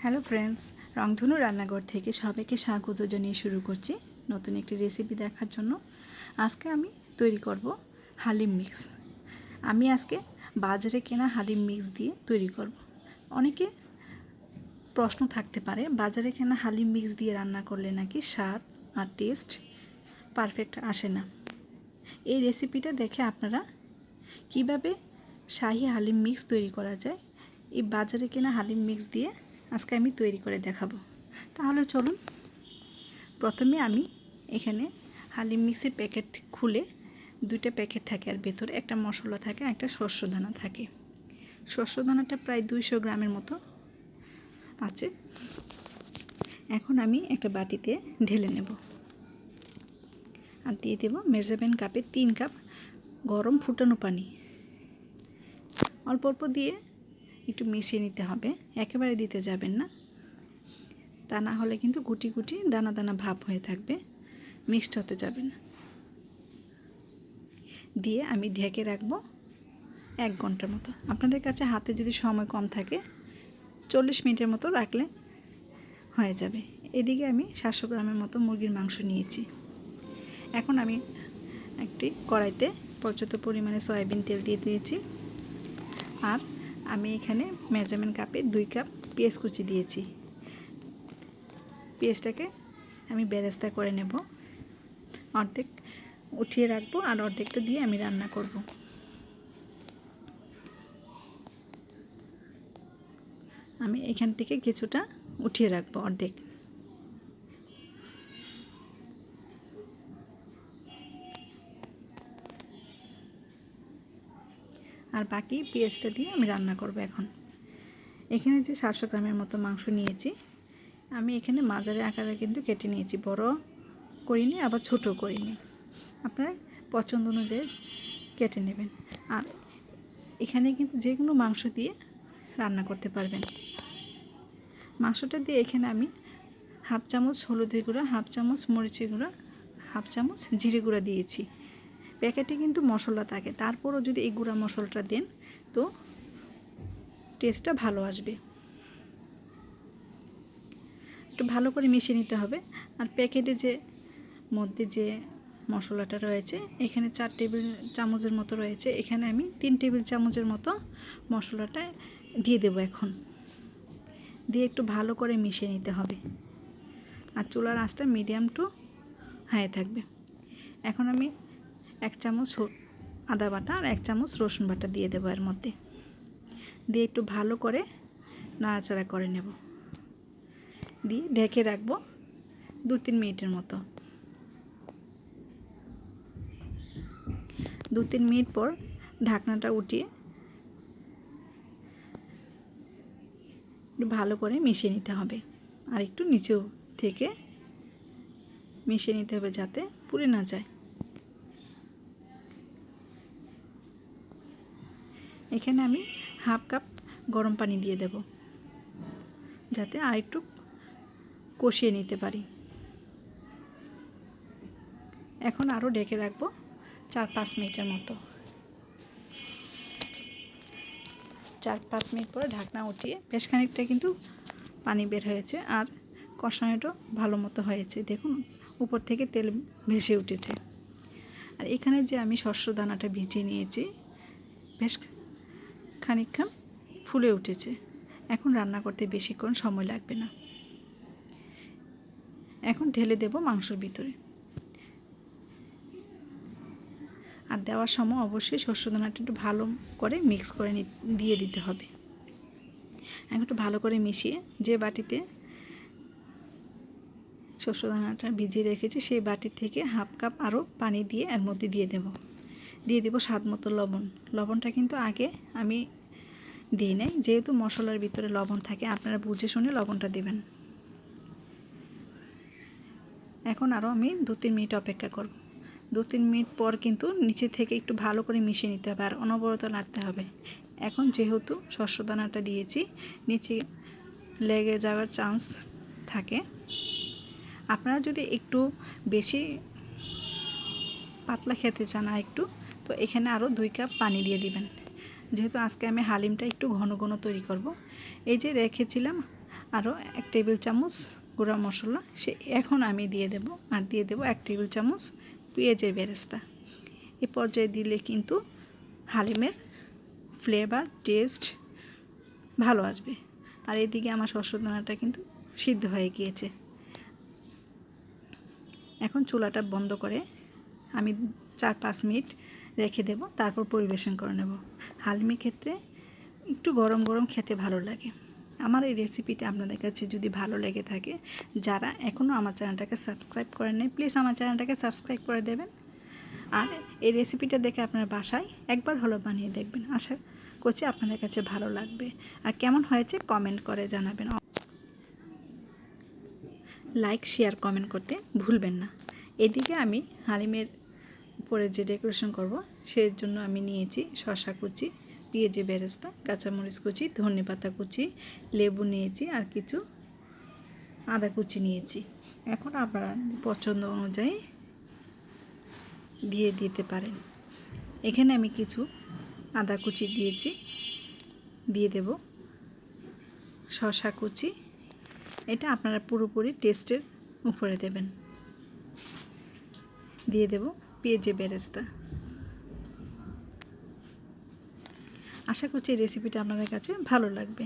Hello friends, রংধনু রান্নাঘর থেকে সবাইকে স্বাগত জানিয়ে শুরু করছি নতুন একটি রেসিপি দেখার জন্য। আজকে আমি তৈরি করব হালিম মিক্স। আমি আজকে বাজারে কেনা হালিম মিক্স দিয়ে তৈরি করব। অনেকে প্রশ্ন থাকতে পারে, বাজারে কেনা হালিম মিক্স দিয়ে রান্না করলে নাকি স্বাদ আর টেস্ট পারফেক্ট আসে না। এই রেসিপিটা দেখে আপনারা কিভাবে শাহি হালিম মিক্স তৈরি করা যায়, এই বাজারে কেনা হালিম মিক্স দিয়ে আজকে আমি তৈরি করে দেখাবো। তাহলে চলুন, প্রথমে আমি এখানে হালিম মিক্সের প্যাকেট খুলে, দুইটা প্যাকেট থাকে আর ভেতরে একটা মশলা থাকে, একটা শস্য দানা থাকে। শস্য দানাটা প্রায় 200 গ্রামের মতো আছে। এখন আমি একটা বাটিতে ঢেলে নেব আর দিয়ে দেব মেজারমেন্ট কাপে 3 কাপ গরম ফুটানো পানি। অল্প অল্প দিয়ে একটু মিশিয়ে নিতে হবে, একেবারে দিতে যাবেন না, তা না হলে কিন্তু গুটি গুটি দানা দানা ভাব হয়ে থাকবে, মিক্সড হতে যাবে না। দিয়ে আমি ঢেকে রাখবো 1 ঘন্টার মতো। আপনাদের কাছে হাতে যদি সময় কম থাকে 40 মিনিটের মতো রাখলে হয়ে যাবে। এদিকে আমি 700 গ্রামের মতো মুরগির মাংস নিয়েছি। এখন আমি একটি কড়াইতে পর্যাপ্ত পরিমাণে সয়াবিন তেল দিয়ে দিয়েছি আর আমি এখানে মেজারমেন্ট কাপে 2 কাপ পেঁয়াজ কুচি দিয়েছি। পেঁয়াজটাকে আমি বেরেস্তা করে নেব, অর্ধেক উঠিয়ে রাখবো আর অর্ধেকটা দিয়ে আমি রান্না করব। আমি এখান থেকে কিছুটা উঠিয়ে রাখবো অর্ধেক। আর বাকি পেঁয়াজটা দিয়ে আমি রান্না করব। এখন এখানে যে 700 গ্রামের মতো মাংস নিয়েছি, আমি এখানে মাঝারি আকারে কিন্তু কেটে নিয়েছি, বড় করিনি আবার ছোটো করিনি, আপনার পছন্দ অনুযায়ী কেটে নেবেন। আর এখানে কিন্তু যে কোনো মাংস দিয়ে রান্না করতে পারবেন। মাংসটা দিয়ে এখানে আমি হাফ চামচ হলুদের গুঁড়া, হাফ চামচ মরিচের গুঁড়া, হাফ চামচ জিরে গুঁড়া দিয়েছি। প্যাকেটে কিন্তু মশলা থাকে, তারপরও যদি এই গুঁড়া মশলাটা দেন তো টেস্টটা ভালো আসবে। একটু ভালো করে মিশিয়ে নিতে হবে। আর প্যাকেটে যে মধ্যে যে মশলাটা রয়েছে, এখানে 4 টেবিল চামচের মতো রয়েছে, এখানে আমি 3 টেবিল চামচের মতো মশলাটা দিয়ে দেব। এখন দিয়ে একটু ভালো করে মিশিয়ে নিতে হবে আর চুলার আঁচটা মিডিয়াম টু হাই থাকবে। এখন আমি 1 চামচ আদা বাটা আর 1 চামচ রসুন বাটা দিয়ে দেবো এর মধ্যে, দিয়ে একটু ভালো করে নাড়াচাড়া করে নেব, দিয়ে ঢেকে রাখবো 2-3 মিনিটের মতো। 2-3 মিনিট পর ঢাকনাটা উঠিয়ে ভালো করে মিশিয়ে নিতে হবে আর একটু নিচেও থেকে মিশিয়ে নিতে হবে যাতে পুড়ে না যায়। এখানে আমি হাফ কাপ গরম পানি দিয়ে দেব যাতে আর একটু কষিয়ে নিতে পারি। এখন আরও ঢেকে রাখবো 4-5 মিনিটের মতো। 4-5 মিনিট পরে ঢাকনা উঠিয়ে বেশ খানিকটা কিন্তু পানি বের হয়েছে আর কষানোটাও ভালো মতো হয়েছে। দেখুন উপর থেকে তেল ভেসে উঠেছে। আর এখানে যে আমি শস্য দানাটা ভিজিয়ে নিয়েছি, বেশ খানিকক্ষণ ফুলে উঠেছে। এখন রান্না করতে বেশিক্ষণ সময় লাগবে না। এখন ঢেলে দেব মাংসের ভিতরে। আর দেওয়ার সময় অবশ্যই শস্য দানাটা একটু ভালো করে মিক্স করে দিয়ে দিতে হবে। এখন একটু ভালো করে মিশিয়ে যে বাটিতে শস্য দানাটা ভিজিয়ে রেখেছি সেই বাটি থেকে হাফ কাপ আরও পানি দিয়ে এর মধ্যে দিয়ে দেব স্বাদ মতো লবণ। লবণটা কিন্তু আগে আমি দিই নাই, যেহেতু মশলার ভিতরে লবণ থাকে, আপনারা বুঝে শুনে লবণটা দেবেন। এখন আরও আমি 2-3 মিনিট অপেক্ষা করব। 2-3 মিনিট পর কিন্তু নিচে থেকে একটু ভালো করে মিশিয়ে নিতে হবে আর অনবরত নাড়তে হবে। এখন যেহেতু শস্য দানাটা দিয়েছি, নিচে লেগে যাওয়ার চান্স থাকে। আপনারা যদি একটু বেশি পাতলা খেতে চান আর একটু, তো এখানে আরও 2 কাপ পানি দিয়ে দিবেন। যেহেতু আজকে আমি হালিমটা একটু ঘন ঘন তৈরি করব। এই যে রেখেছিলাম আরও 1 টেবিল চামচ গুঁড়া মশলা এখন আমি দিয়ে দেব 1 টেবিল চামচ পেঁয়াজের বেরেস্তা। এ পর্যায়ে দিলে কিন্তু হালিমের ফ্লেভার টেস্ট ভালো আসবে। আর এদিকে আমার শস্যদানাটা কিন্তু সিদ্ধ হয়ে গিয়েছে। এখন চুলাটা বন্ধ করে আমি 4-5 মিনিট রেখে দেব, তারপর পরিবেশন করে নেব। হালিমের ক্ষেত্রে একটু গরম গরম খেতে ভালো লাগে। আমার এই রেসিপিটা আপনাদের কাছে যদি ভালো লেগে থাকে, যারা এখনও আমার চ্যানেলটাকে সাবস্ক্রাইব করেন নাই, প্লিজ আমার চ্যানেলটাকে সাবস্ক্রাইব করে দেবেন। আর এই রেসিপিটা দেখে আপনার বাসায় একবার হলো বানিয়ে দেখবেন। আশা করছি আপনাদের কাছে ভালো লাগবে। আর কেমন হয়েছে কমেন্ট করে জানাবেন। লাইক শেয়ার কমেন্ট করতে ভুলবেন না। এদিকে আমি হালিমের উপরে যে ডেকোরেশন করব সেই জন্য আমি নিয়েছি শসা কুচি, পেঁয়াজি বেরেস্তা, কাঁচামরিচ কুচি, ধনেপাতা কুচি, লেবু নিয়েছি আর কিছু আদা কুচি নিয়েছি। এখন আপনারা পছন্দ অনুযায়ী দিয়ে দিতে পারেন। এখানে আমি কিছু আদা কুচি দিয়েছি, দিয়ে দেব শসা কুচি। এটা আপনারা পুরোপুরি টেস্টের উপরে দেবেন। দিয়ে দেব পেঁয়াজি বেরেস্তা। আশা করছি এই রেসিপিটা আপনাদের কাছে ভালো লাগবে।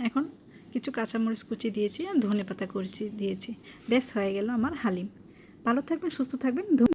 এখন কিছু কাঁচামরিচ কুচি দিয়েছি আর ধনেপাতা কুচি দিয়েছি। বেশ হয়ে গেল আমার হালিম। ভালো থাকবেন, সুস্থ থাকবেন।